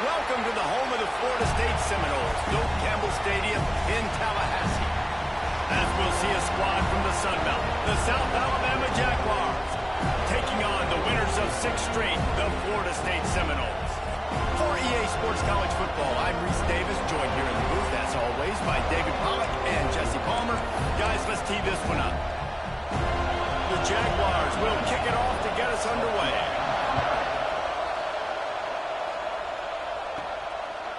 Welcome to the home of the Florida State Seminoles, Doak Campbell Stadium in Tallahassee. As we'll see a squad from the Sun Belt, the South Alabama Jaguars, taking on the winners of 6 straight, the Florida State Seminoles. For EA Sports College Football, I'm Reese Davis, joined here in the booth, as always, by David Pollack and Jesse Palmer. Guys, let's tee this one up. The Jaguars will kick it off to get us underway.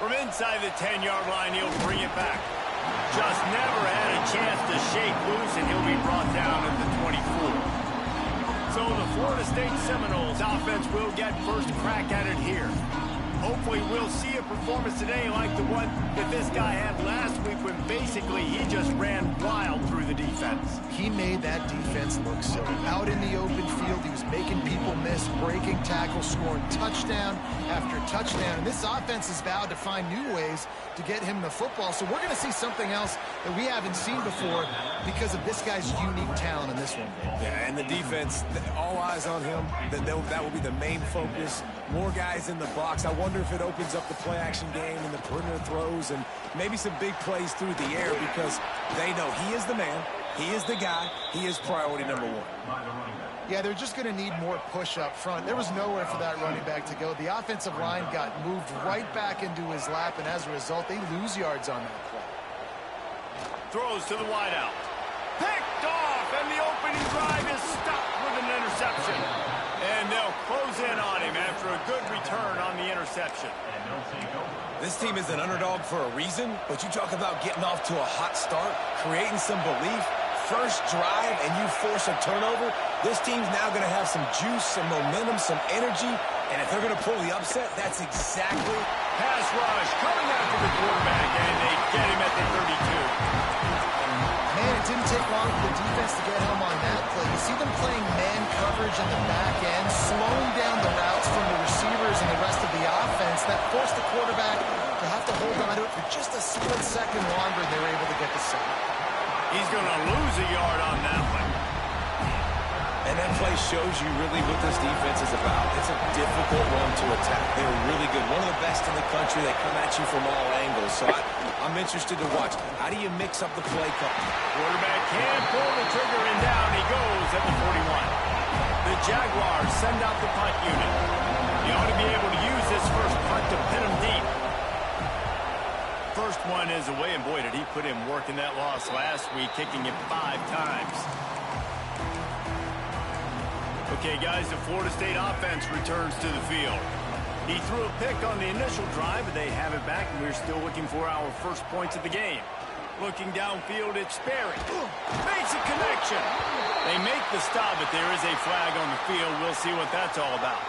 From inside the 10-yard line, he'll bring it back. Just never had a chance to shake loose, and he'll be brought down at the 24. So the Florida State Seminoles offense will get first crack at it here. Hopefully we'll see a performance today like the one that this guy had last week when basically he just ran wild through the defense. He made that defense look silly. Out in the open field, he was making people miss, breaking tackles, scoring touchdown after touchdown. And this offense is vowed to find new ways to get him the football. So we're going to see something else that we haven't seen before because of this guy's unique talent in this one. Yeah, and the defense, all eyes on him. That will be the main focus. More guys in the box. I wonder if it opens up the play-action game and the perimeter throws and maybe some big plays through the air because they know he is the man, he is the guy, he is priority number 1. Yeah, they're just going to need more push up front. There was nowhere for that running back to go. The offensive line got moved right back into his lap, and as a result, they lose yards on that play. Throws to the wideout. Picked off, and the opening drive is stopped with an interception. And they'll close in on him after a good return on the interception. This team is an underdog for a reason, but you talk about getting off to a hot start, creating some belief. First drive, and you force a turnover. This team's now going to have some juice, some momentum, some energy, and if they're going to pull the upset, that's exactly... Pass rush coming after the quarterback, and they get him at the 32. Man, it didn't take long for the defense to get home on that play. You see them playing man coverage in the back end, slowing down the routes from the receivers and the rest of the offense. That forced the quarterback to have to hold on to it for just a split second longer, and they were able to get the sack. He's going to lose a yard on that one. And that play shows you really what this defense is about. It's a difficult one to attack. They're really good. One of the best in the country. They come at you from all angles. So I'm interested to watch. How do you mix up the play call? Quarterback can pull the trigger, and down he goes at the 41. The Jaguars send out the punt unit. He ought to be able to use this first punt to pin him deep. First one is away, and boy, did he put in work in that loss last week, kicking it 5 times. Okay, guys, the Florida State offense returns to the field. He threw a pick on the initial drive, but they have it back, and we're still looking for our first points of the game. Looking downfield, it's Sperry. Makes a connection. They make the stop, but there is a flag on the field. We'll see what that's all about.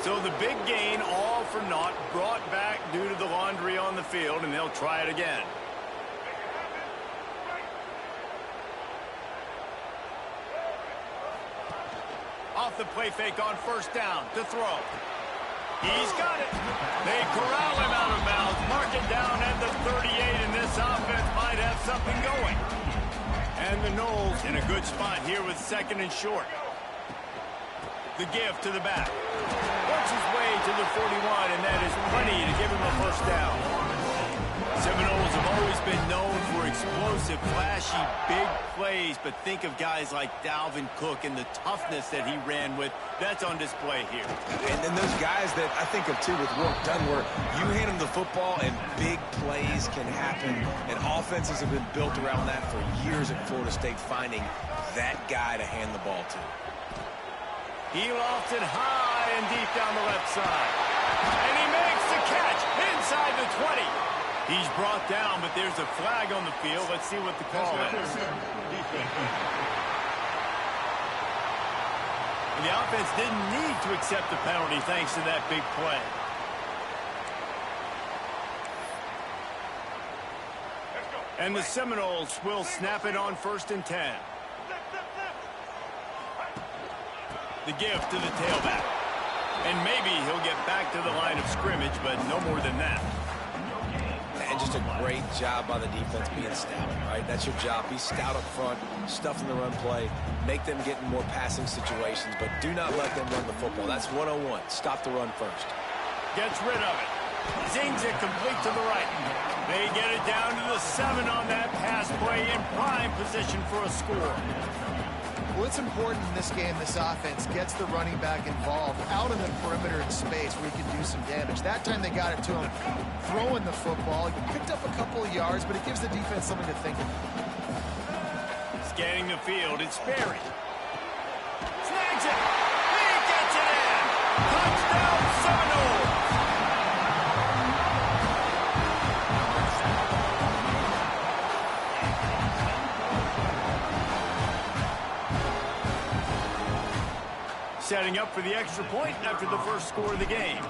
So the big gain, all for naught, brought back due to the laundry on the field, and they'll try it again. Off the play fake on first down to throw. He's got it. They corral him out of bounds, mark it down at the 38, and this offense might have something going. And the Noles in a good spot here with 2nd and short. The give to the back. Works his way to the 41, and that is plenty to give him a first down. Seminoles have always been known for explosive, flashy, big plays, but think of guys like Dalvin Cook and the toughness that he ran with. That's on display here. And then those guys that I think of, too, with work done, where you hand them the football and big plays can happen, and offenses have been built around that for years at Florida State, finding that guy to hand the ball to. He lofts it high and deep down the left side. And he makes the catch inside the 20. He's brought down, but there's a flag on the field. Let's see what the call is. And the offense didn't need to accept the penalty thanks to that big play. And the Seminoles will snap it on 1st and 10. The give to the tailback. And maybe he'll get back to the line of scrimmage, but no more than that. And just a great job by the defense being stout, right? That's your job. Be stout up front, stuff in the run play, make them get in more passing situations, but do not let them run the football. That's 101. Stop the run first. Gets rid of it. Zings it complete to the right. They get it down to the 7 on that pass play in prime position for a score. Well, it's important in this game, this offense gets the running back involved out in the perimeter in space where he can do some damage. That time they got it to him throwing the football. He picked up a couple of yards, but it gives the defense something to think about. Scanning the field, it's Sperry. Snags it. He gets it in. Touchdown, Seminoles. Setting up for the extra point after the first score of the game.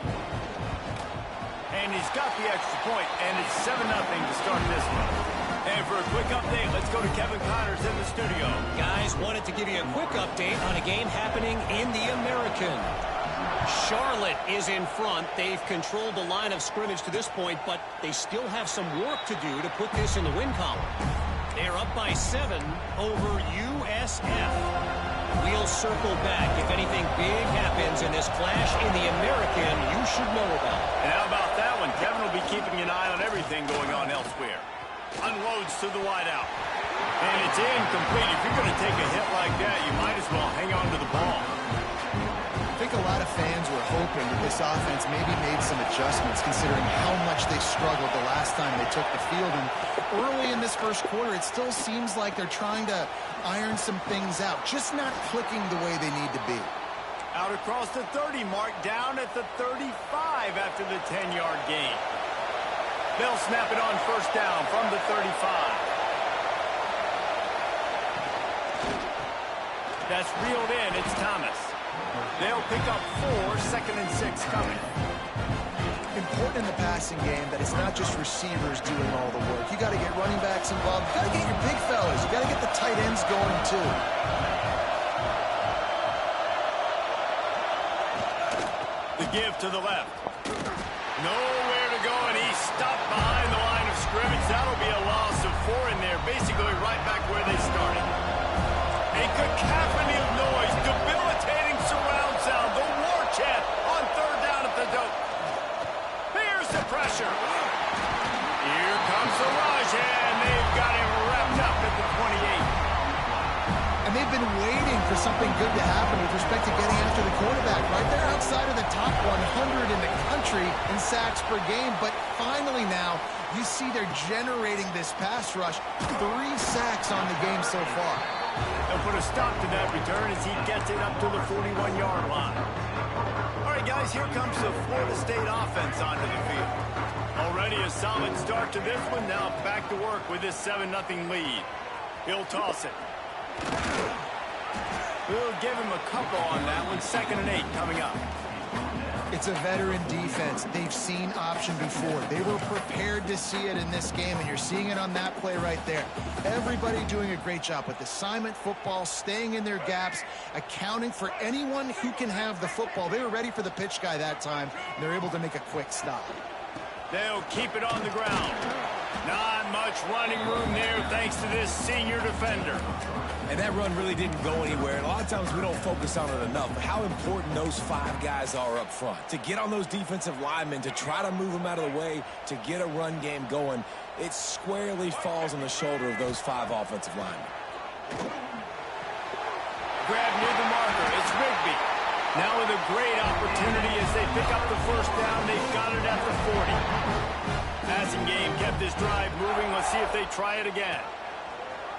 And he's got the extra point, and it's 7-0 to start this one. And for a quick update, let's go to Kevin Connors in the studio. Guys, wanted to give you a quick update on a game happening in the American. Charlotte is in front. They've controlled the line of scrimmage to this point, but they still have some work to do to put this in the win column. They're up by 7 over USF. We'll circle back. If anything big happens in this clash in the American, you should know about it. And how about that one? Kevin will be keeping an eye on everything going on elsewhere. Unloads to the wideout. And it's incomplete. If you're going to take a hit like that, you might as well hang on to the ball. I think a lot of fans were hoping that this offense maybe made some adjustments considering how much they struggled the last time they took the field. And early in this first quarter, it still seems like they're trying to iron some things out, just not clicking the way they need to be. Out across the 30 mark, down at the 35 after the 10-yard gain. They'll snap it on first down from the 35. That's reeled in. It's Thomas. They'll pick up 4, 2nd and 6 coming. Important in the passing game that it's not just receivers doing all the work. You got to get running backs involved. You got to get your big fellas. You got to get the tight ends going too. The give to the left. Nowhere to go, and he's stopped behind the line of scrimmage. That'll be a loss of 4 in there, basically right back where they started. A cacophony of noise, debilitating surround sound, the war chant on 3rd down at the dope. Here's the pressure. Here comes the rush, and they've got him wrapped up at the 28. And they've been waiting for something good to happen with respect to getting after the quarterback, right? They're outside of the top 100 in the country in sacks per game, but finally now you see they're generating this pass rush. 3 sacks on the game so far. They'll put a stop to that return as he gets it up to the 41-yard line. All right, guys, here comes the Florida State offense onto the field. Already a solid start to this one. Now back to work with this 7-0 lead. He'll toss it. We'll give him a couple on that one. 2nd and 8 coming up. It's a veteran defense. They've seen option before. They were prepared to see it in this game, and you're seeing it on that play right there. Everybody doing a great job with assignment football, staying in their gaps, accounting for anyone who can have the football. They were ready for the pitch guy that time, and they're able to make a quick stop. They'll keep it on the ground. Not much running room there thanks to this senior defender. And that run really didn't go anywhere. And a lot of times we don't focus on it enough. But how important those 5 guys are up front. To get on those defensive linemen, to try to move them out of the way, to get a run game going, it squarely falls on the shoulder of those 5 offensive linemen. Grab near the marker. It's Rigby. Now with a great opportunity as they pick up the first down. They've got it at the 40. Passing game kept this drive moving. Let's see if they try it again.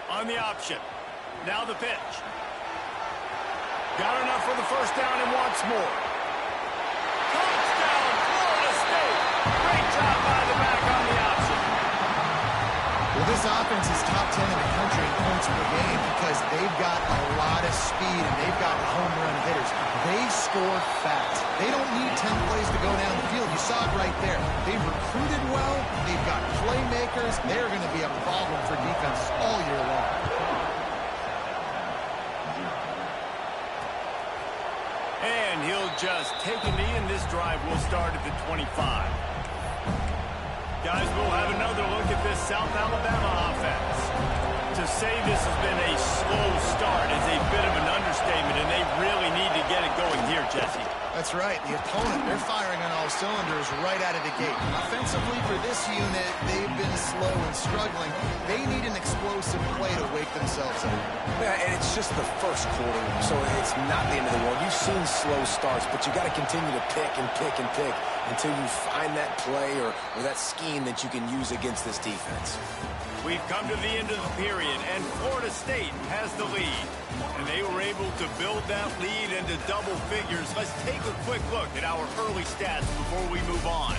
On the option. Now the pitch. Got enough for the first down and wants more. Touchdown, Florida State. Great job by the back on the option. Well, this offense is top 10 in the country in points per game because they've got a lot of speed and they've got home run hitters. They score fast. They don't need 10 plays to go down the field. You saw it right there. They've recruited well. They've got playmakers. They're going to be a problem for defenses all year long. And he'll just take a knee, and this drive will start at the 25. Guys, we'll have another look at this South Alabama offense. To say this has been a slow start is a bit of an understatement, and they really need to get it going here, Jesse. That's right. The opponent, they're firing on all cylinders right out of the gate. Offensively for this unit, they've been slow and struggling. They need an explosive play to wake themselves up. Yeah, and it's just the first quarter, so it's not the end of the world. You've seen slow starts, but you got to continue to pick and pick and pick until you find that play or that scheme that you can use against this defense. We've come to the end of the period, and Florida State has the lead. And they were able to build that lead into double figures. Let's take a quick look at our early stats before we move on.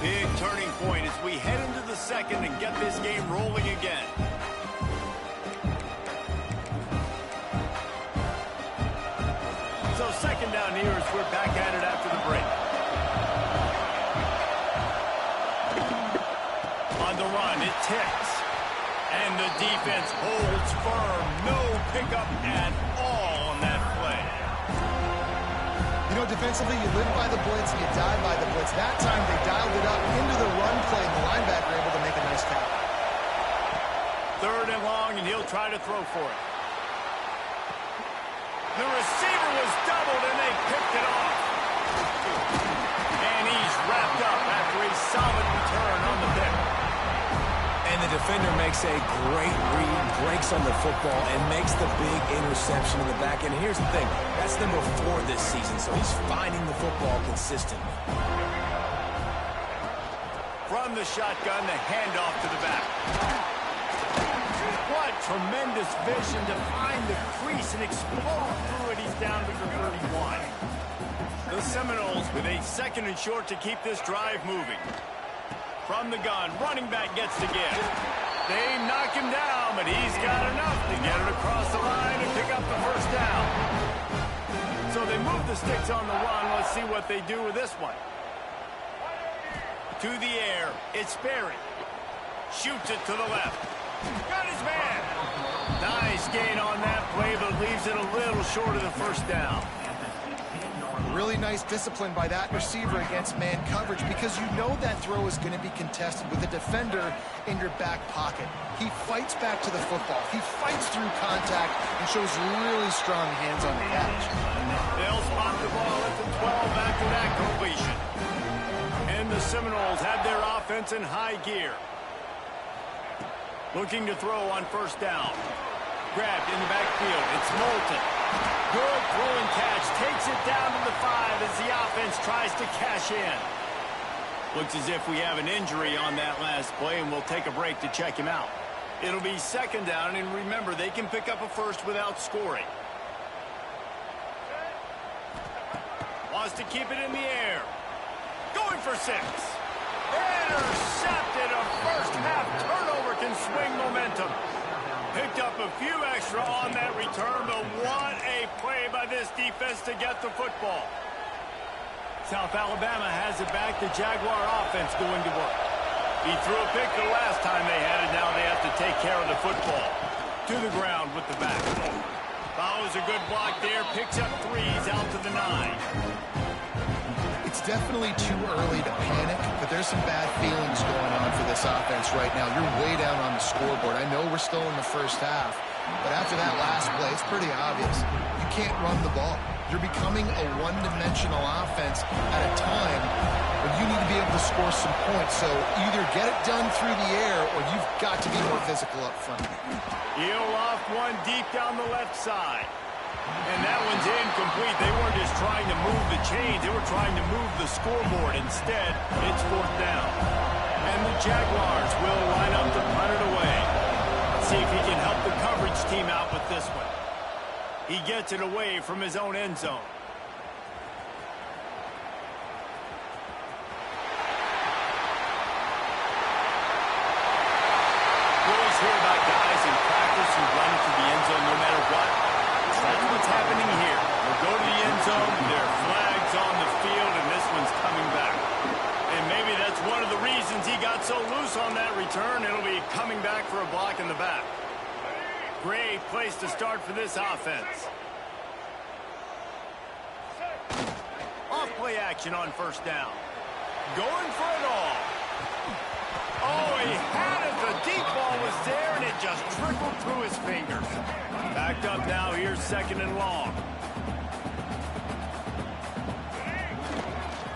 Big turning point as we head into the second and get this game rolling again. So second down here as we're back at it after the break. On the run, it ticks. And the defense holds firm. No pickup at all on that play. You know, defensively, you live by the blitz and you die by the blitz. That time, they dialed it up into the run play, and the linebacker able to make a nice tackle. Third and long, and he'll try to throw for it. The receiver was doubled, and they picked it off. And he's wrapped up after a solid return on the pick. And the defender makes a great read, breaks on the football, and makes the big interception in the back end. Here's the thing. That's number 4 this season, so he's finding the football consistently. From the shotgun, the handoff to the back. What tremendous vision to find the crease and explode through it. He's down to the 31. The Seminoles with a second and short to keep this drive moving. From the gun, running back gets the give. They knock him down, but he's got enough to get it across the line and pick up the first down. So they move the sticks on the run. Let's see what they do with this one. To the air, it's Berry. Shoots it to the left. Got his man. Nice gain on that play, but leaves it a little short of the first down. Really nice discipline by that receiver against man coverage, because you know that throw is going to be contested with a defender in your back pocket. He fights back to the football. He fights through contact and shows really strong hands on the catch. They'll spot the ball at the 12 after that completion. And the Seminoles have their offense in high gear. Looking to throw on first down. Grabbed in the backfield. It's Moulton. Good throw and catch. Takes it down to the 5 as the offense tries to cash in. Looks as if we have an injury on that last play, and we'll take a break to check him out. It'll be second down, and remember, they can pick up a first without scoring. Wants to keep it in the air. Going for 6. Intercepted. A first half turnover can swing momentum. Picked up a few extra on that return, but what a play by this defense to get the football. South Alabama has it back. The Jaguar offense going to work. He threw a pick the last time they had it. Now they have to take care of the football. To the ground with the back. Follows a good block there. Picks up 3s out to the 9. It's definitely too early to panic, but there's some bad feelings going on for this offense right now. You're way down on the scoreboard. I know we're still in the first half, but after that last play, it's pretty obvious. You can't run the ball. You're becoming a one-dimensional offense at a time when you need to be able to score some points. So either get it done through the air or you've got to be more physical up front. He'll off one deep down the left side. And that one's incomplete. They weren't just trying to move the chains. They were trying to move the scoreboard. Instead, it's fourth down. And the Jaguars will line up to punt it away. Let's see if he can help the coverage team out with this one. He gets it away from his own end zone. We always hear about guys in practice who run to the end zone no matter what. That's what's happening here. They'll go to the end zone, there are flags on the field, and this one's coming back. And maybe that's one of the reasons he got so loose on that return. It'll be coming back for a block in the back. Great place to start for this offense. Off play play action on first down. Going for it all. Oh, he had it. The deep ball was there, and it just trickled through his fingers. Backed up now. Here's second and long.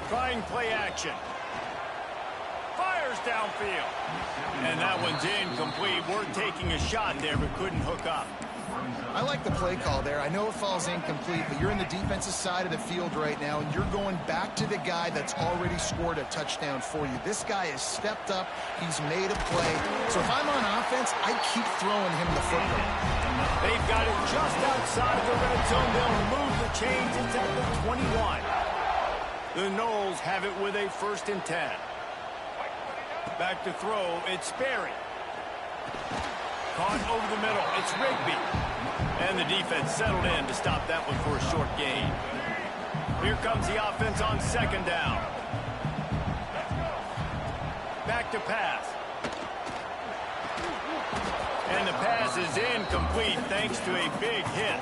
Trying play action. Fires downfield. And that one's incomplete. We're taking a shot there, but couldn't hook up. I like the play call there. I know it falls incomplete, but you're in the defensive side of the field right now, and you're going back to the guy that's already scored a touchdown for you. This guy has stepped up. He's made a play. So if I'm on offense, I keep throwing him the football. They've got it just outside the red zone. They'll move the chains. It's at the 21. The Noles have it with a 1st and 10. Back to throw. It's Sperry. Caught over the middle. It's Rigby. And the defense settled in to stop that one for a short gain. Here comes the offense on 2nd down. Back to pass. And the pass is incomplete thanks to a big hit.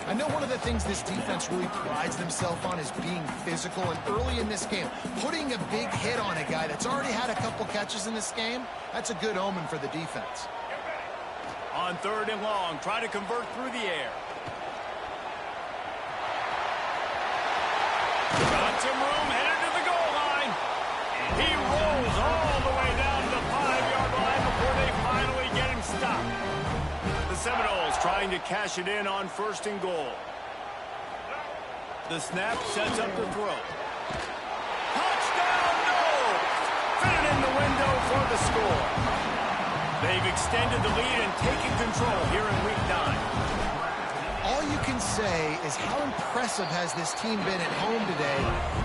I know one of the things this defense really prides themselves on is being physical, and early in this game, putting a big hit on a guy that's already had a couple catches in this game, that's a good omen for the defense. On 3rd and long, try to convert through the air. Got some room, headed to the goal line. He rolls all the way down to the 5-yard line before they finally get him stopped. The Seminoles trying to cash it in on 1st and goal. The snap sets up the throw. Touchdown, no! Fit it in the window for the score. They've extended the lead and taken control here in Week 9. All you can say is how impressive has this team been at home today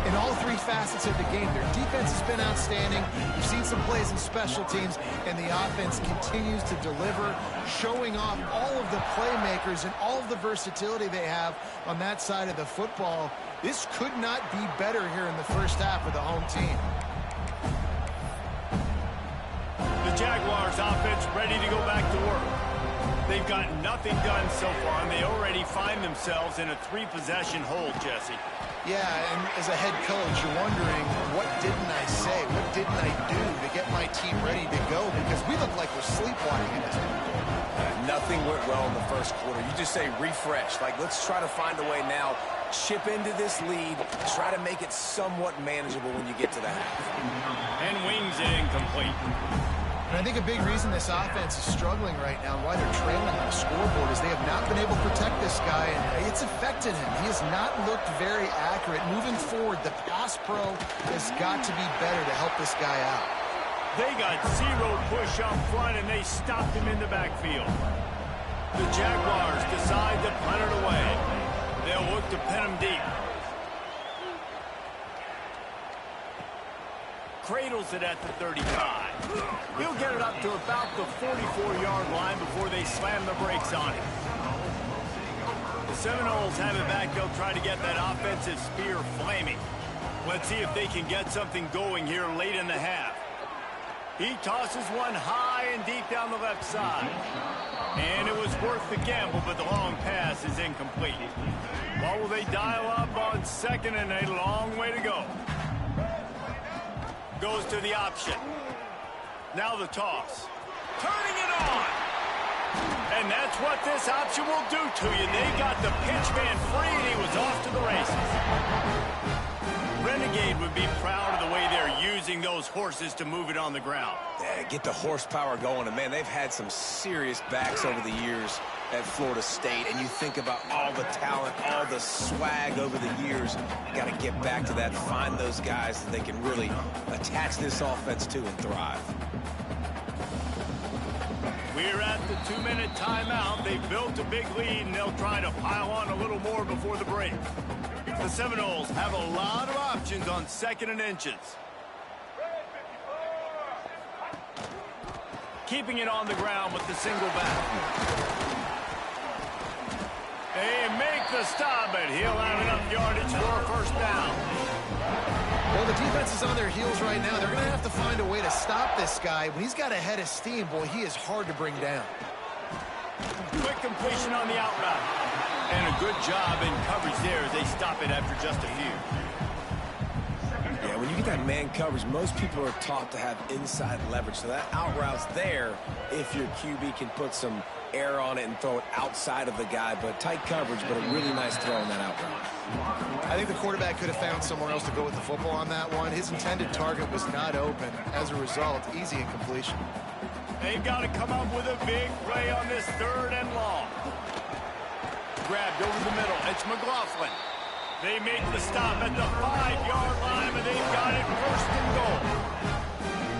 in all 3 facets of the game. Their defense has been outstanding. We've seen some plays in special teams, and the offense continues to deliver, showing off all of the playmakers and all of the versatility they have on that side of the football. This could not be better here in the first half of the home team. The Jaguars offense ready to go back to work. They've got nothing done so far, and they already find themselves in a 3-possession hold, Jesse. Yeah, and as a head coach, you're wondering, what didn't I say? What didn't I do to get my team ready to go? Because we look like we're sleepwalking in this game. Nothing went well in the first quarter. You just say refresh. Like, let's try to find a way now. Chip into this lead. Try to make it somewhat manageable when you get to the half. And wings it incomplete. And I think a big reason this offense is struggling right now and why they're trailing on the scoreboard is they have not been able to protect this guy, and it's affected him. He has not looked very accurate. Moving forward, the pass pro has got to be better to help this guy out. They got 0 push up front, and they stopped him in the backfield. The Jaguars decide to punt it away. They'll look to pin him deep. Cradles it at the 35. He'll get it up to about the 44-yard line before they slam the brakes on him. The Seminoles have it back. They'll try to get that offensive spear flaming. Let's see if they can get something going here late in the half. He tosses one high and deep down the left side. And it was worth the gamble, but the long pass is incomplete. What will they dial up on 2nd and a long way to go? Goes to the option. Now the toss. Turning it on. And that's what this option will do to you. They got the pitch man free, and he was off to the races. Renegade would be proud of the way they're using those horses to move it on the ground. Yeah, get the horsepower going. And, man, they've had some serious backs over the years at Florida State. And you think about all the talent, all the swag over the years. You got to get back to that, find those guys that they can really attach this offense to and thrive. We're at the 2-minute timeout. They built a big lead, and they'll try to pile on a little more before the break. The Seminoles have a lot of options on 2nd and inches. Keeping it on the ground with the single back. They make the stop, but he'll have enough yardage for a first down. Well, the defense is on their heels right now. They're going to have to find a way to stop this guy. When he's got a head of steam, boy, he is hard to bring down. Quick completion on the out route. And a good job in coverage there as they stop it after just a few. And when you get that man coverage, most people are taught to have inside leverage. So that out route's there if your QB can put some air on it and throw it outside of the guy. But tight coverage, but a really nice throw on that out route. I think the quarterback could have found somewhere else to go with the football on that one. His intended target was not open. As a result, easy incompletion. They've got to come up with a big play on this 3rd and long. Grabbed over the middle. It's McLaughlin. They make the stop at the 5-yard line, and they've got it 1st and goal.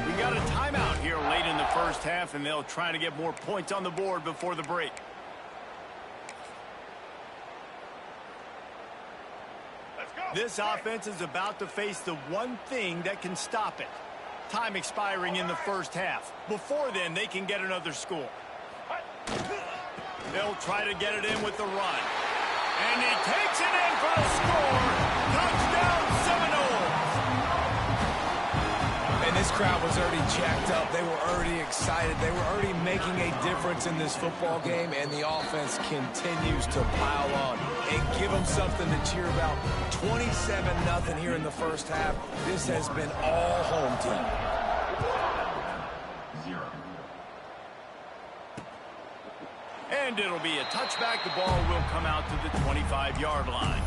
We got a timeout here late in the first half, and they'll try to get more points on the board before the break. This offense is about to face the one thing that can stop it. Time expiring in the first half. Before then, they can get another score. They'll try to get it in with the run. And he takes it in for the score. Touchdown, Seminoles. And this crowd was already jacked up. They were already excited. They were already making a difference in this football game, and the offense continues to pile on and give them something to cheer about. 27-0 here in the first half. This has been all home team. And it'll be a touchback. The ball will come out to the 25-yard line.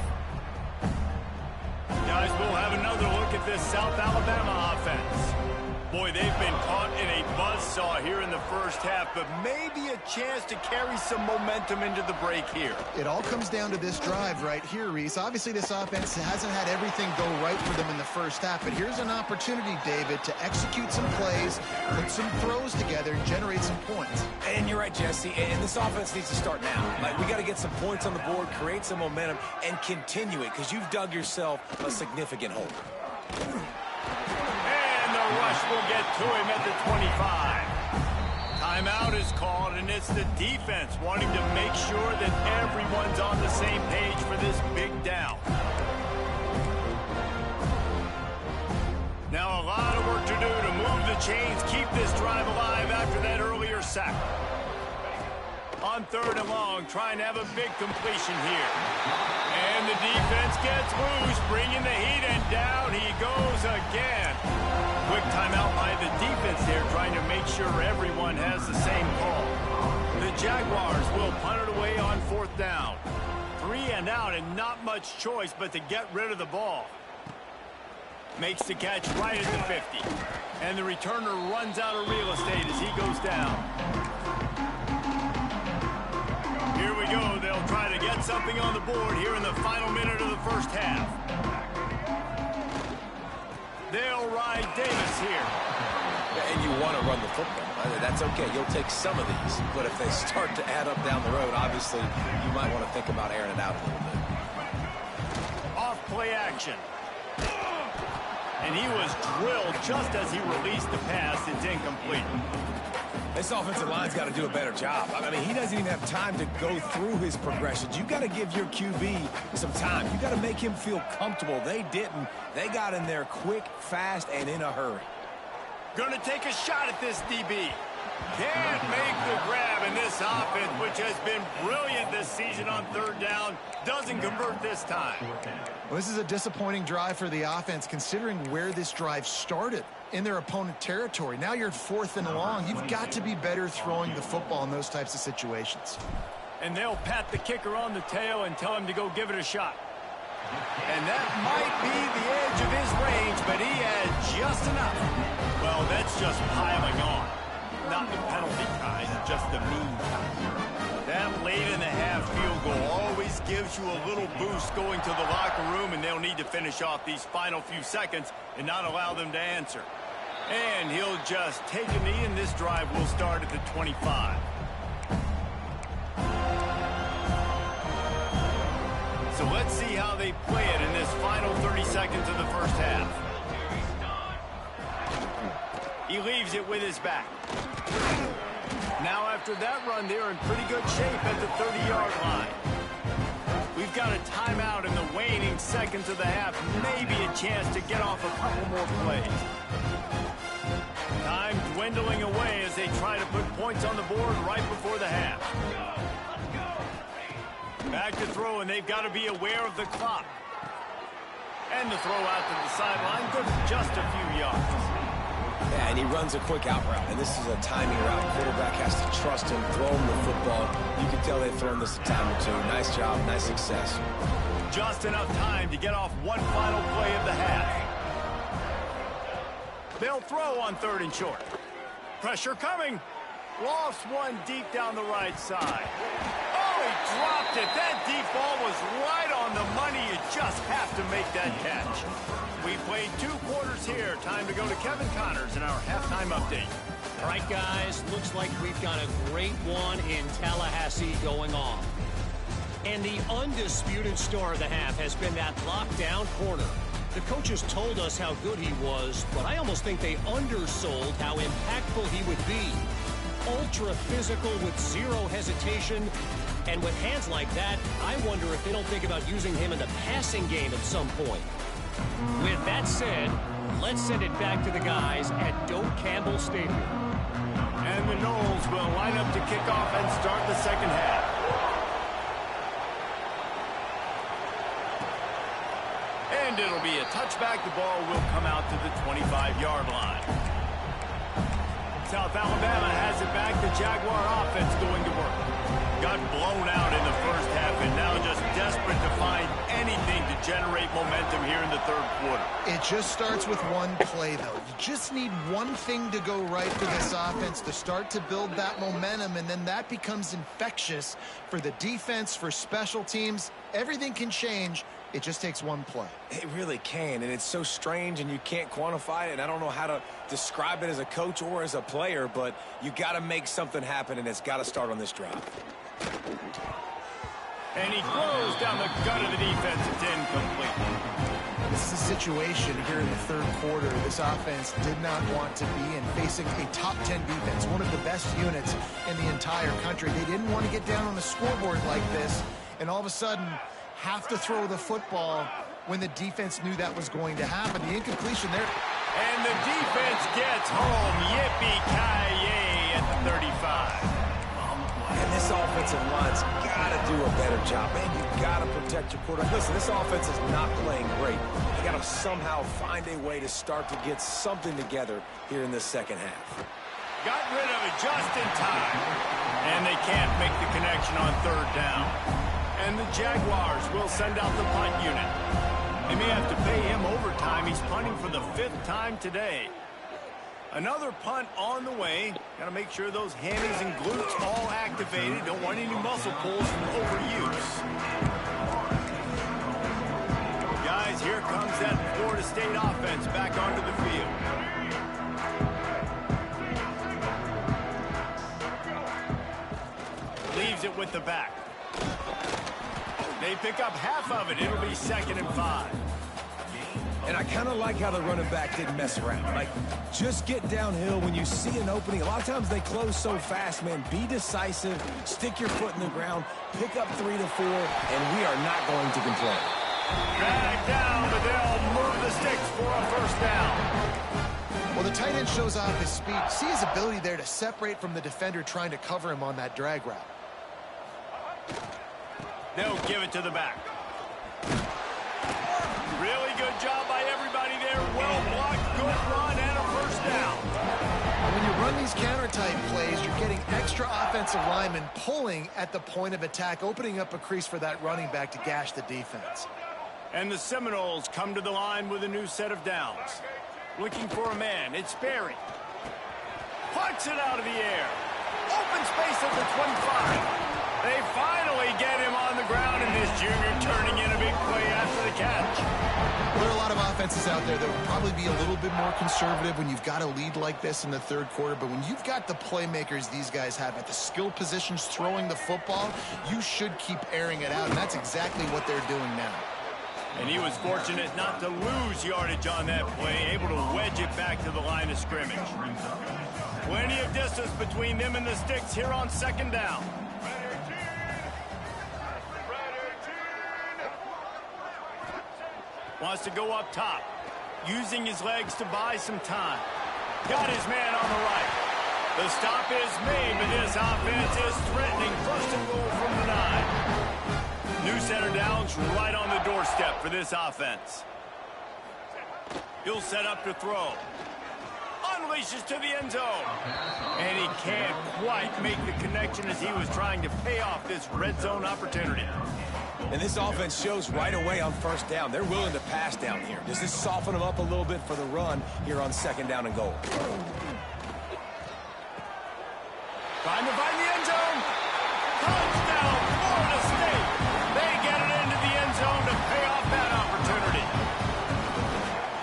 Guys, we'll have another look at this South Alabama offense. Boy, they've been caught in a buzzsaw here in the first half, but maybe a chance to carry some momentum into the break here. It all comes down to this drive right here, Reese. Obviously, this offense hasn't had everything go right for them in the first half, but here's an opportunity, David, to execute some plays, put some throws together, and generate some points. And you're right, Jesse, and this offense needs to start now. Like, we got to get some points on the board, create some momentum, and continue it, because you've dug yourself a significant hole. Rush will get to him at the 25. Timeout is called, and it's the defense wanting to make sure that everyone's on the same page for this big down. Now a lot of work to do to move the chains, keep this drive alive after that earlier sack. On 3rd and long, trying to have a big completion here. And the defense gets loose, bringing the heat, and down he goes again. Quick timeout by the defense there, trying to make sure everyone has the same call. The Jaguars will punt it away on 4th down. 3 and out, and not much choice but to get rid of the ball. Makes the catch right at the 50. And the returner runs out of real estate as he goes down. Here we go. They'll try to get something on the board here in the final minute of the first half. They'll ride Davis here. And you want to run the football. That's okay. You'll take some of these. But if they start to add up down the road, obviously, you might want to think about airing it out a little bit. Off play action. And he was drilled just as he released the pass. It's incomplete. This offensive line's got to do a better job. I mean, he doesn't even have time to go through his progressions. You got to give your QB some time. You got to make him feel comfortable. They didn't. They got in there quick, fast, and in a hurry. Gonna take a shot at this DB. Can't make the grab, and this offense, which has been brilliant this season on 3rd down, doesn't convert this time. Well, this is a disappointing drive for the offense, considering where this drive started in their opponent territory. Now you're at 4th and long. You've got to be better throwing the football in those types of situations. And they'll pat the kicker on the tail and tell him to go give it a shot. And that might be the edge of his range, but he had just enough. Well, that's just piling on. Not the penalty kind, just the mean kind. That late in the half field goal always gives you a little boost going to the locker room, and they'll need to finish off these final few seconds and not allow them to answer. And he'll just take a knee, and this drive will start at the 25. So let's see how they play it in this final 30 seconds of the first half. He leaves it with his back. Now after that run, they're in pretty good shape at the 30-yard line. We've got a timeout in the waning seconds of the half. Maybe a chance to get off a couple more plays. Time dwindling away as they try to put points on the board right before the half. Back to throw, and they've got to be aware of the clock. And the throw out to the sideline, good for just a few yards. Yeah, and he runs a quick out route, and this is a timing route. Quarterback has to trust him, throw him the football. You can tell they've thrown this a time or two. Nice job, nice success. Just enough time to get off one final play of the half. They'll throw on 3rd and short. Pressure coming. Lost one deep down the right side. Oh, he dropped it. That deep ball was right on the money. You just have to make that catch. We played 2 quarters here. Time to go to Kevin Connors in our halftime update. All right, guys, looks like we've got a great one in Tallahassee going on. And the undisputed star of the half has been that lockdown corner. The coaches told us how good he was, but I almost think they undersold how impactful he would be. Ultra physical with zero hesitation. And with hands like that, I wonder if they don't think about using him in the passing game at some point. With that said, let's send it back to the guys at Doak Campbell Stadium. And the Noles will line up to kick off and start the second half. And it'll be a touchback. The ball will come out to the 25-yard line. South Alabama has it back. The Jaguar offense going to work. Got blown out in the first half and now just desperate to find anything to generate momentum here in the 3rd quarter. It just starts with one play, though. You just need one thing to go right for this offense to start to build that momentum, and then that becomes infectious for the defense, for special teams. Everything can change. It just takes one play. It really can, and it's so strange, and you can't quantify it, and I don't know how to describe it as a coach or as a player, but you got to make something happen, and it's got to start on this drive. And he throws down the gut of the defense. It's incomplete. This is a situation here in the 3rd quarter this offense did not want to be in, facing a top 10 defense, one of the best units in the entire country. They didn't want to get down on the scoreboard like this, and all of a sudden have to throw the football when the defense knew that was going to happen. The incompletion there. And the defense gets home. Yippee-ki-yay at the 35. And this offensive line's got to do a better job. Man, you got to protect your quarterback. Listen, this offense is not playing great. They got to somehow find a way to start to get something together here in this second half. Got rid of it just in time. And they can't make the connection on 3rd down. And the Jaguars will send out the punt unit. They may have to pay him overtime. He's punting for the 5th time today. Another punt on the way. Got to make sure those hammies and glutes all activated. Don't want any muscle pulls from overuse. Guys, here comes that Florida State offense back onto the field. Leaves it with the back. They pick up half of it. It'll be 2nd and 5. And I kind of like how the running back didn't mess around. Like, just get downhill when you see an opening. A lot of times they close so fast, man. Be decisive, stick your foot in the ground, pick up 3 to 4, and we are not going to complain. Drag down, but they'll move the sticks for a 1st down. Well, the tight end shows off his speed. See his ability there to separate from the defender trying to cover him on that drag route. They'll give it to the back. Really good job by everybody there. Well blocked, good run, and a 1st down. When you run these counter-type plays, you're getting extra offensive linemen pulling at the point of attack, opening up a crease for that running back to gash the defense. And the Seminoles come to the line with a new set of downs. Looking for a man. It's Berry. Punts it out of the air. Open space at the 25. They finally get him on the ground, and this junior turning in a big play after the catch. There are a lot of offenses out there that will probably be a little bit more conservative when you've got a lead like this in the 3rd quarter, but when you've got the playmakers these guys have at the skill positions throwing the football, you should keep airing it out, and that's exactly what they're doing now. And he was fortunate not to lose yardage on that play, able to wedge it back to the line of scrimmage. Plenty of distance between them and the sticks here on 2nd down. Wants to go up top, using his legs to buy some time. Got his man on the right. The stop is made, but this offense is threatening. 1st and goal from the 9. New center downs right on the doorstep for this offense. He'll set up to throw. Unleashes to the end zone. And he can't quite make the connection as he was trying to pay off this red zone opportunity. And this offense shows right away on first down. They're willing to pass down here. Does this soften them up a little bit for the run here on second down and goal? Trying to find the end zone. Touchdown, Florida State. They get it into the end zone to pay off that opportunity.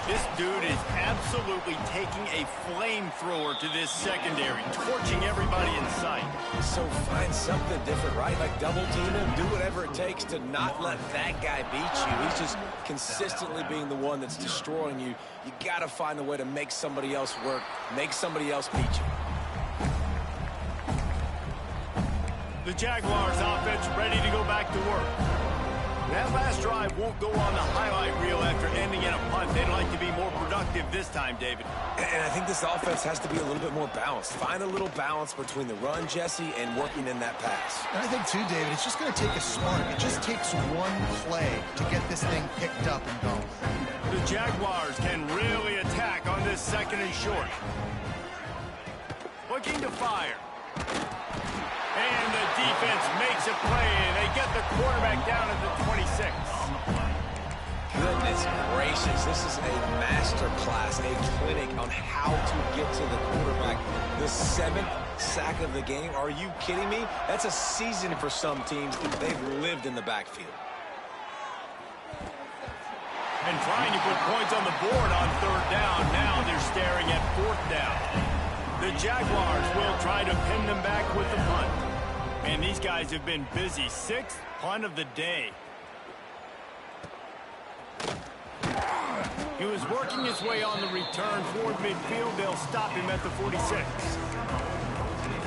This dude is absolutely taking a flamethrower to this secondary, torching everybody in sight. So find something different, right? Like double team him, do whatever it takes to not let that guy beat you. He's just consistently being the one that's destroying you. You got to find a way to make somebody else work, make somebody else beat you. The Jaguars offense ready to go back to work. That last drive won't go on the highlight reel after ending in a punt. They'd like to be more productive this time, David. And I think this offense has to be a little bit more balanced. Find a little balance between the run, Jesse, and working in that pass. And I think, too, David, it's just going to take a spark. It just takes one play to get this thing picked up and going. The Jaguars can really attack on this second and short. Looking to fire. And the defense makes a play, and they get the quarterback down at the 26. Goodness gracious, this is a master class, a clinic on how to get to the quarterback. The 7th sack of the game, are you kidding me? That's a season for some teams. They've lived in the backfield. And trying to put points on the board on third down. Now they're staring at fourth down. The Jaguars will try to pin them back with the punt. And these guys have been busy. 6th punt of the day. He was working his way on the return toward midfield. They'll stop him at the 46.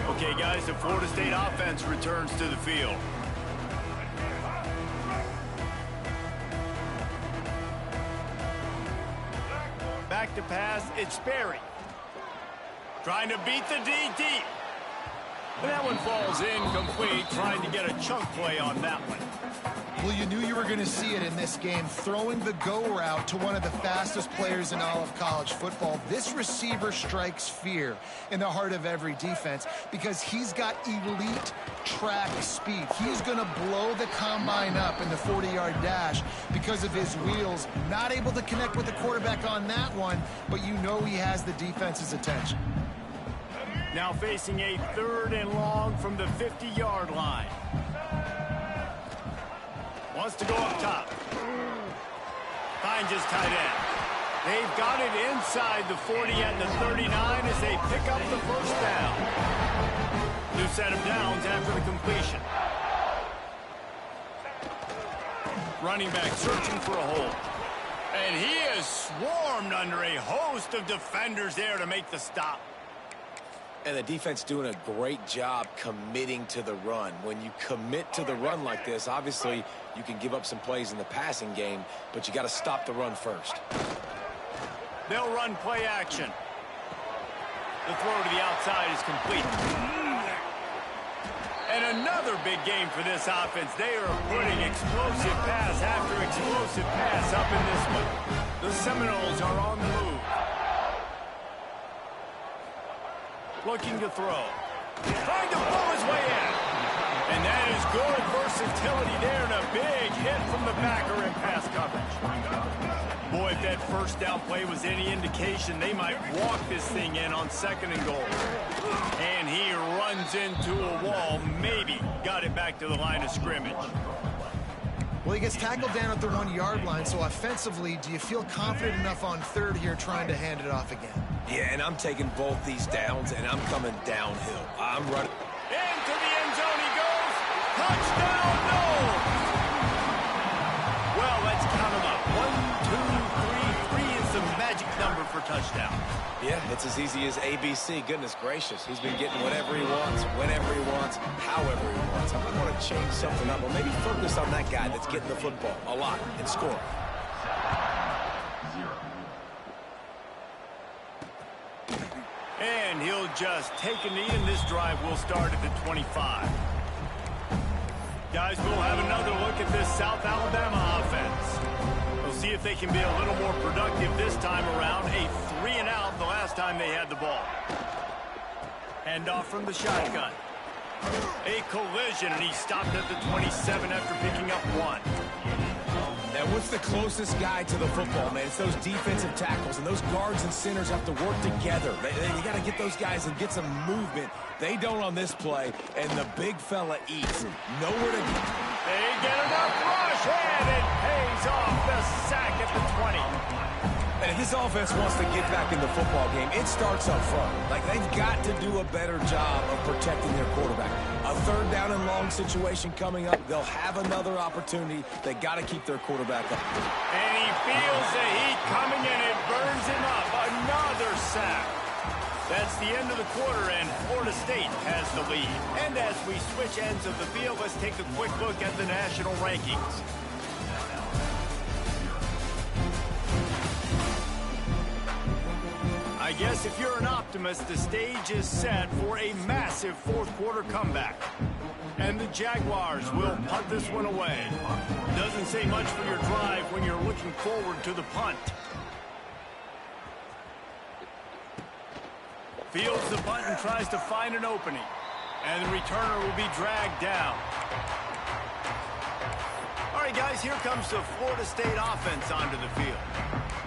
Okay, guys, the Florida State offense returns to the field. Back to pass, it's Sperry. Trying to beat the DT. And that one falls incomplete, trying to get a chunk play on that one. Well, you knew you were going to see it in this game, throwing the go route to one of the fastest players in all of college football. This receiver strikes fear in the heart of every defense because he's got elite track speed. He's going to blow the combine up in the 40-yard dash because of his wheels. Not able to connect with the quarterback on that one, but you know he has the defense's attention. Now facing a 3rd and long from the 50-yard line. Wants to go up top. Finds his tight end. They've got it inside the 40 at the 39 as they pick up the first down. New set of downs after the completion. Running back searching for a hole. And he is swarmed under a host of defenders there to make the stop. And the defense doing a great job committing to the run. When you commit to the run like this, obviously you can give up some plays in the passing game, but you got to stop the run first. They'll run play action. The throw to the outside is complete. And another big game for this offense. They are putting explosive pass after explosive pass up in this one. The Seminoles are on the move. Looking to throw. Trying to blow his way in. And that is good versatility there and a big hit from the backer in pass coverage. Boy, if that first down play was any indication, they might walk this thing in on 2nd and goal. And he runs into a wall, maybe got it back to the line of scrimmage. Well, he gets tackled down at the 1-yard line, so offensively, do you feel confident enough on 3rd here trying to hand it off again? Yeah, and I'm taking both these downs, and I'm coming downhill. I'm running. Into the end zone he goes. Touchdown, no! Well, let's count them up. 1, 2, 3. 3 is the magic number for touchdown. Yeah, it's as easy as ABC. Goodness gracious. He's been getting whatever he wants, whenever he wants, however he wants. I'm going to change something up, or maybe focus on that guy that's getting the football a lot and scoring. And he'll just take a knee, and this drive will start at the 25. Guys, we'll have another look at this South Alabama offense. Well, see if they can be a little more productive this time around. A 3-and-out the last time they had the ball. Hand off from the shotgun. A collision, and he stopped at the 27 after picking up 1. And what's the closest guy to the football, man? It's those defensive tackles, and those guards and centers have to work together. They got to get those guys and get some movement. They don't on this play, and the big fella eats. Nowhere to go. They get enough rush, and it pays off the sack at the 20. And if this offense wants to get back in the football game, it starts up front. Like, they've got to do a better job of protecting their quarterback. A 3rd down and long situation coming up. They'll have another opportunity. They got to keep their quarterback up. And he feels the heat coming, and it burns him up. Another sack. That's the end of the quarter, and Florida State has the lead. And as we switch ends of the field, let's take a quick look at the national rankings. I guess if you're an optimist, the stage is set for a massive 4th-quarter comeback. And the Jaguars will punt this one away. Doesn't say much for your drive when you're looking forward to the punt. Fields the punt and tries to find an opening. And the returner will be dragged down. All right, guys, here comes the Florida State offense onto the field.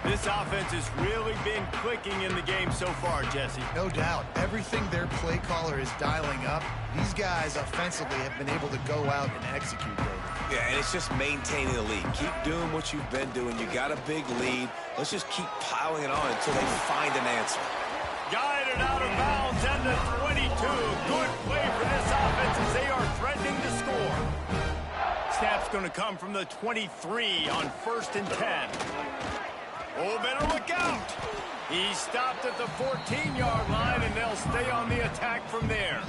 This offense has really been clicking in the game so far, Jesse. No doubt. Everything their play caller is dialing up, these guys offensively have been able to go out and execute, David. Yeah, and it's just maintaining the lead. Keep doing what you've been doing. You got a big lead. Let's just keep piling it on until they find an answer. Guided out of bounds and the 22. Good play for this offense as they are threatening to score. Snap's going to come from the 23 on 1st and 10. Oh, better look out. He stopped at the 14-yard line, and they'll stay on the attack from there.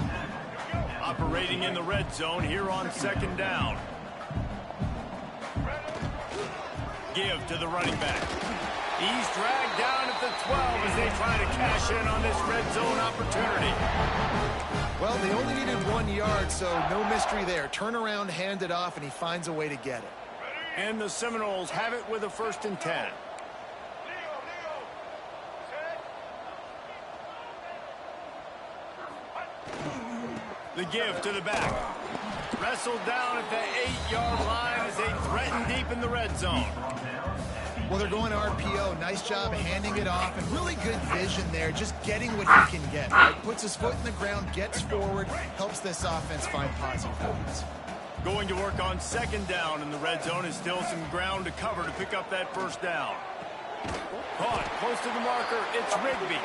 Operating in the red zone here on 2nd down. Give to the running back. He's dragged down at the 12 as they try to cash in on this red zone opportunity. Well, they only needed 1 yard, so no mystery there. Turn around, hand it off, and he finds a way to get it. And the Seminoles have it with a 1st and 10. The give to the back. Wrestled down at the 8-yard line as they threaten deep in the red zone. Well, they're going to RPO. Nice job handing it off, and really good vision there, just getting what he can get. Right? Puts his foot in the ground, gets forward, helps this offense find positive points. Going to work on 2nd down in the red zone is still some ground to cover to pick up that 1st down. Caught close to the marker. It's Rigby.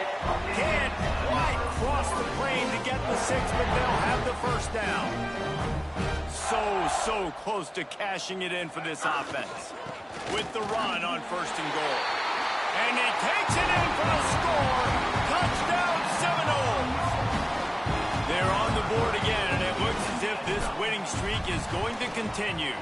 Can't quite cross the plane to get the 6, but they'll have the 1st down. So close to cashing it in for this offense. With the run on 1st and goal. And he takes it in for the score. Touchdown Seminoles. They're on the board again, and it looks as if this winning streak is going to continue.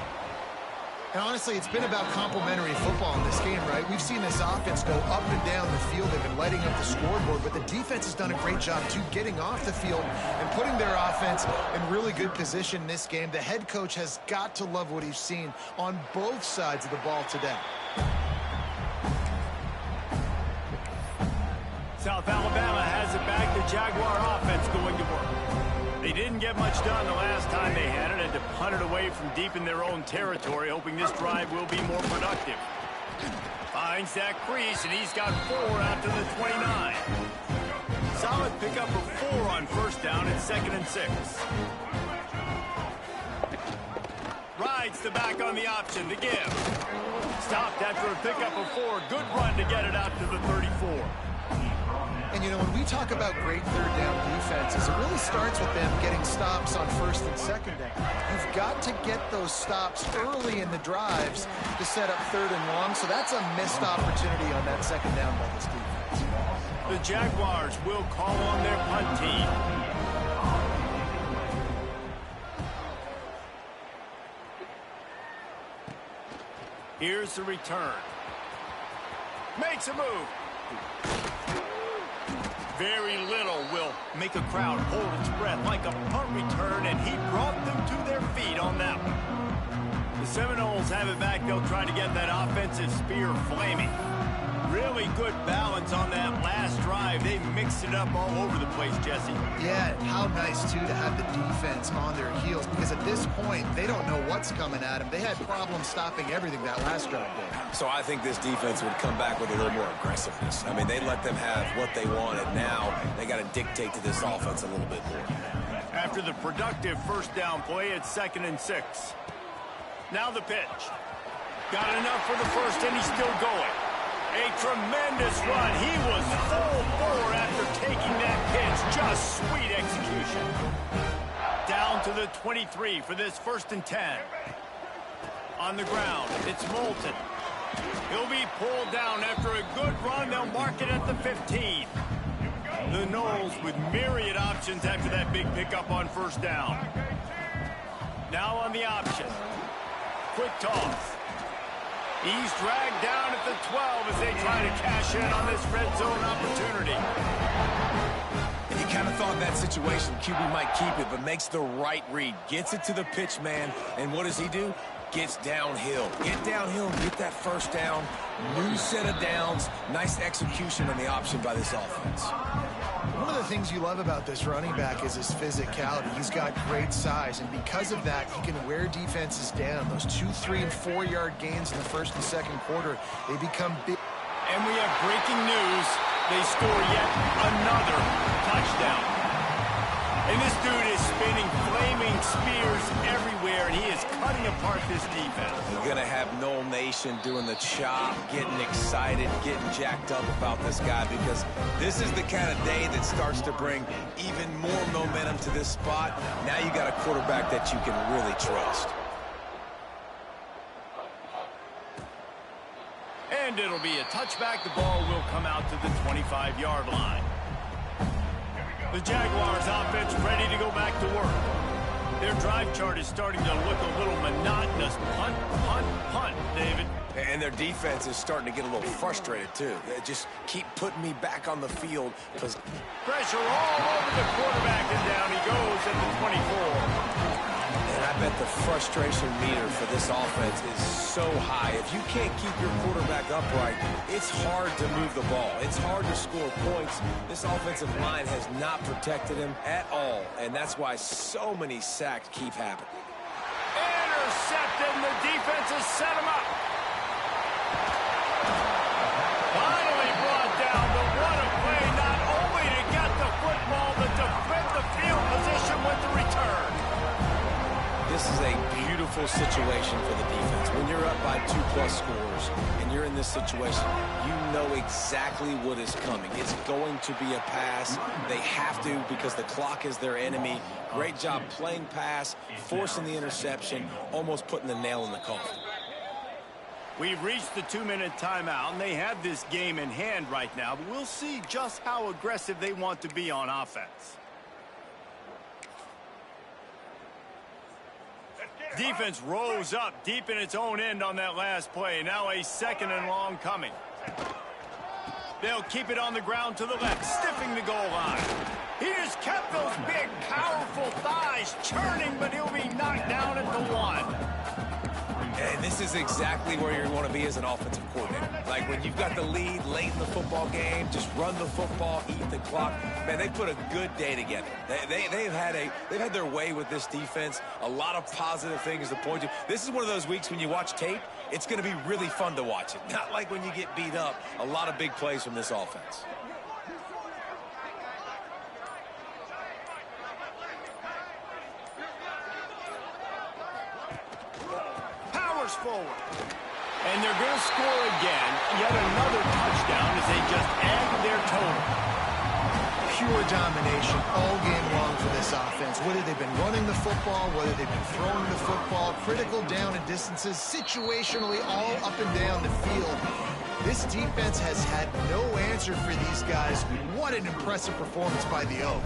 And honestly, it's been about complementary football in this game, right? We've seen this offense go up and down the field. They've been lighting up the scoreboard, but the defense has done a great job, too, getting off the field and putting their offense in really good position in this game. The head coach has got to love what he's seen on both sides of the ball today. South Alabama has it back. The Jaguar offense going to work. They didn't get much done the last time they had it, and to punt it away from deep in their own territory, hoping this drive will be more productive. Finds that crease, and he's got 4 out to the 29. Solid pickup of 4 on 1st down and 2nd and 6. Rides the back on the option to give. Stopped after a pickup of 4. Good run to get it out to the 34. And, you know, when we talk about great 3rd down defenses, it really starts with them getting stops on 1st and 2nd down. You've got to get those stops early in the drives to set up 3rd and long, so that's a missed opportunity on that 2nd down by this defense. The Jaguars will call on their punt team. Here's the return. Makes a move. Very little will make a crowd hold its breath like a punt return, and he brought them to their feet on that one. The Seminoles have it back. They'll try to get that offensive spear flaming. Really good balance on that last drive. They mixed it up all over the place, Jesse. Yeah, how nice, too, to have the defense on their heels, because at this point, they don't know what's coming at them. They had problems stopping everything that last drive did. So I think this defense would come back with a little more aggressiveness. I mean, they let them have what they wanted. Now they got to dictate to this offense a little bit more. After the productive first down play, it's 2nd and 6. Now the pitch. Got enough for the first, and he's still going. A tremendous run. He was full bore after taking that pitch. Just sweet execution. Down to the 23 for this 1st and 10. On the ground, it's Moulton. He'll be pulled down after a good run. They'll mark it at the 15. The Noles with myriad options after that big pickup on first down. Now on the option. Quick toss. He's dragged down at the 12 as they try to cash in on this red zone opportunity. And you kind of thought in that situation QB might keep it, but makes the right read. Gets it to the pitch man, and what does he do? Gets downhill. Get downhill and get that first down. New set of downs. Nice execution on the option by this offense. One of the things you love about this running back is his physicality. He's got great size, and because of that, he can wear defenses down. Those 2, 3, and 4-yard gains in the first and second quarter, they become big. And we have breaking news. They score yet another touchdown. And this dude is spinning flaming spears everywhere, and he is cutting apart this defense. You're going to have Nole Nation doing the chop, getting excited, getting jacked up about this guy, because this is the kind of day that starts to bring even more momentum to this spot. Now you got a quarterback that you can really trust. And it'll be a touchback. The ball will come out to the 25-yard line. The Jaguars offense ready to go back to work. Their drive chart is starting to look a little monotonous. Punt, punt, punt, David. And their defense is starting to get a little frustrated, too. They just keep putting me back on the field. Pressure all over the quarterback, and down he goes at the 24. And I bet the frustration meter for this offense is so high. If you can't keep your quarterback upright, it's hard to move the ball. It's hard to score points. This offensive line has not protected him at all, and that's why so many sacks keep happening. Intercepted, and the defense has set him up. Finally brought down, but what a play, not only to get the football, but to flip the field position with the return. This is a beautiful situation for the defense. When you're up by 2+ scores and you're in this situation, you know exactly what is coming. It's going to be a pass. They have to, because the clock is their enemy. Great job playing pass, forcing the interception, almost putting the nail in the coffin. We've reached the 2-minute timeout, and they have this game in hand right now, but we'll see just how aggressive they want to be on offense. Defense rose up deep in its own end on that last play. Now a 2nd and long coming. They'll keep it on the ground to the left, stiffing the goal line. He just kept those big, powerful thighs churning, but he'll be knocked down at the 1. And this is exactly where you want to be as an offensive coordinator. Like when you've got the lead late in the football game, just run the football, eat the clock. Man, they put a good day together. They've had their way with this defense. A lot of positive things to point to. This is one of those weeks when you watch tape, it's going to be really fun to watch it. Not like when you get beat up. A lot of big plays from this offense. Forward. And they're going to score again. Yet another touchdown as they just add their total. Pure domination all game long for this offense. Whether they've been running the football, whether they've been throwing the football, critical down and distances, situationally all up and down the field. This defense has had no answer for these guys. What an impressive performance by the Oak.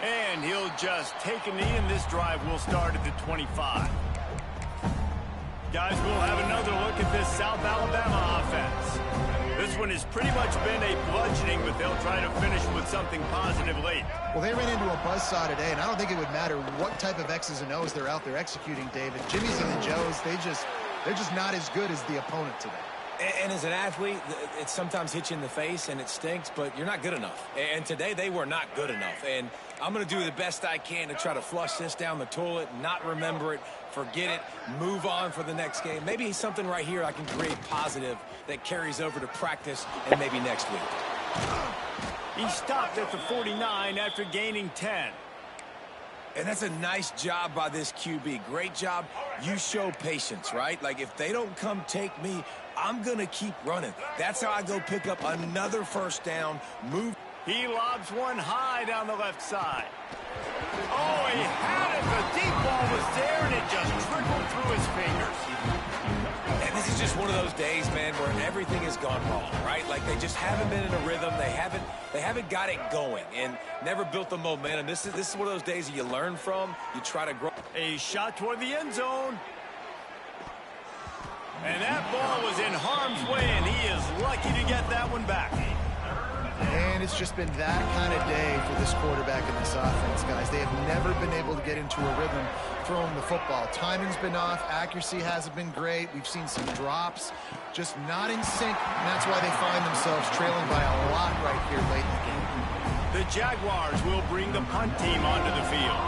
And he'll just take a knee, and this drive will start at the 25. Guys, we'll have another look at this South Alabama offense. This one has pretty much been a bludgeoning, but they'll try to finish with something positive late. Well, they ran into a buzzsaw today, and I don't think it would matter what type of X's and O's they're out there executing, David. Jimmy's and the Joes, they're just not as good as the opponent today. And as an athlete, it sometimes hits you in the face and it stinks, but you're not good enough. And today they were not good enough. And I'm going to do the best I can to try to flush this down the toilet, not remember it, forget it, move on for the next game. Maybe something right here I can create positive that carries over to practice and maybe next week. He stopped at the 49 after gaining 10. And that's a nice job by this QB. Great job. You show patience, right? Like, if they don't come take me, I'm going to keep running. That's how I go pick up another first down, move. He lobs one high down the left side. Oh, he had it. The deep ball was there, and it just trickled through his fingers. And this is just one of those days, man, where everything has gone wrong, right? Like, they just haven't been in a rhythm. They haven't got it going and never built the momentum. This is one of those days that you learn from. You try to grow. A shot toward the end zone. And that ball was in harm's way, and he is lucky to get that one back. And it's just been that kind of day for this quarterback and this offense, guys. They have never been able to get into a rhythm throwing the football. Timing's been off. Accuracy hasn't been great. We've seen some drops, just not in sync, and that's why they find themselves trailing by a lot right here late in the game. The Jaguars will bring the punt team onto the field.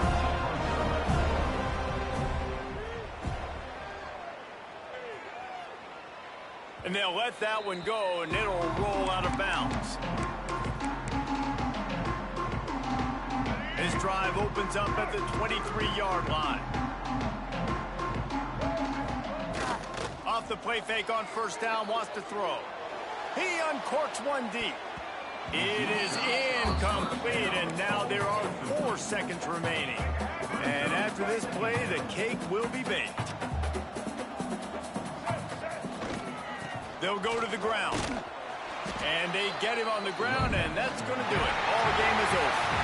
And they'll let that one go, and it'll roll out of bounds. His drive opens up at the 23-yard line. Off the play fake on first down, wants to throw. He uncorks one deep. It is incomplete, and now there are 4 seconds remaining. And after this play, the cake will be baked. They'll go to the ground. And they get him on the ground, and that's going to do it. All game is over.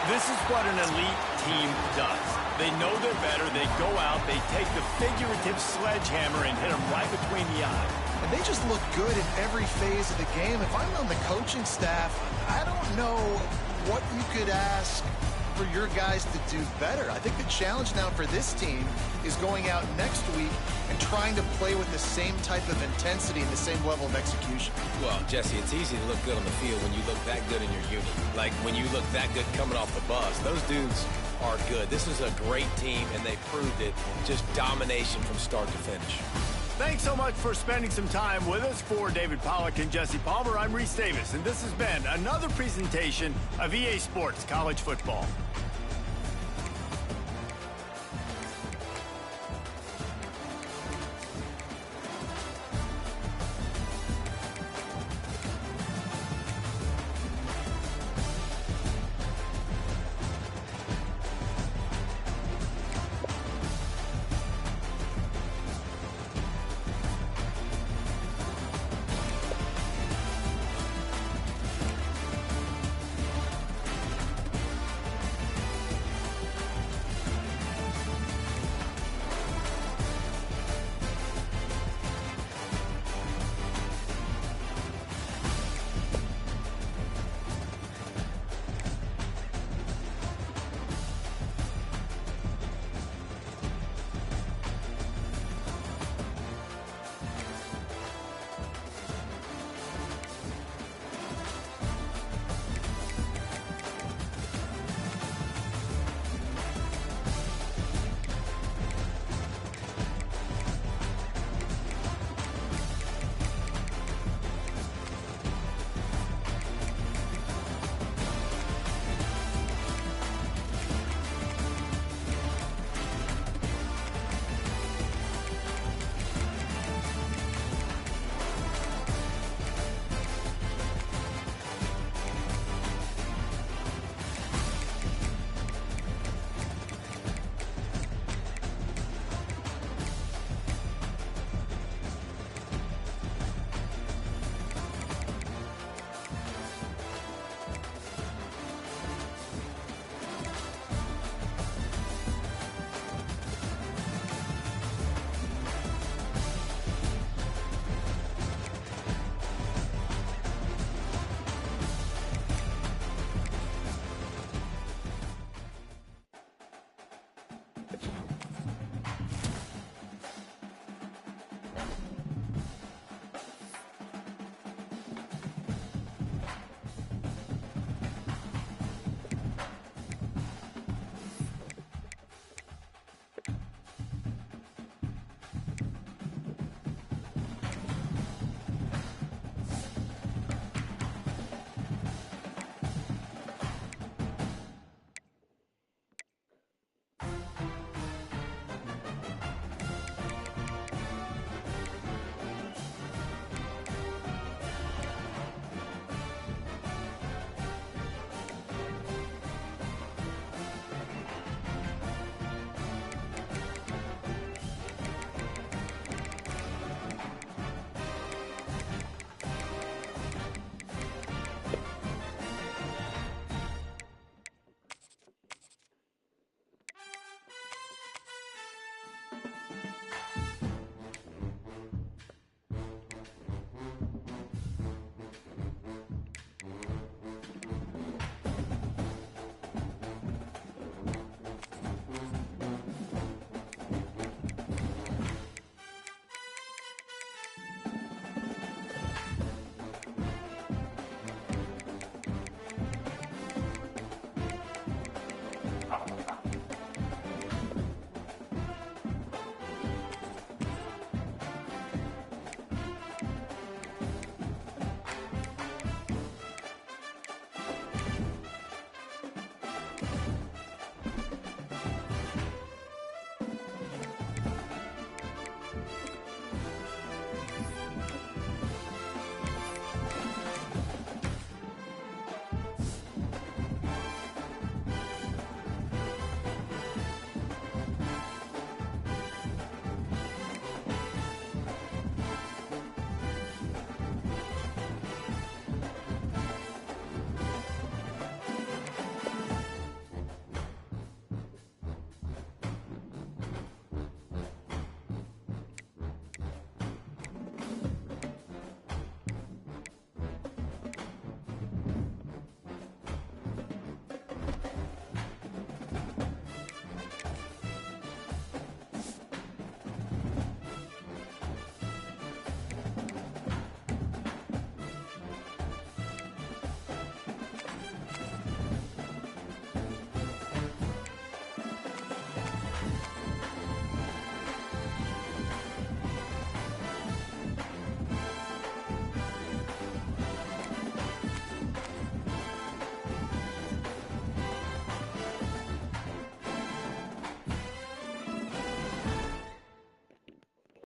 This is what an elite team does. They know they're better. They go out. They take the figurative sledgehammer and hit them right between the eyes. And they just look good in every phase of the game. If I'm on the coaching staff, I don't know what you could ask for your guys to do better. I think the challenge now for this team is going out next week and trying to play with the same type of intensity and the same level of execution. Well, Jesse, it's easy to look good on the field when you look that good in your unit. Like, when you look that good coming off the bus. Those dudes are good. This is a great team, and they proved it. Just domination from start to finish. Thanks so much for spending some time with us. For David Pollack and Jesse Palmer, I'm Reese Davis, and this has been another presentation of EA Sports College Football.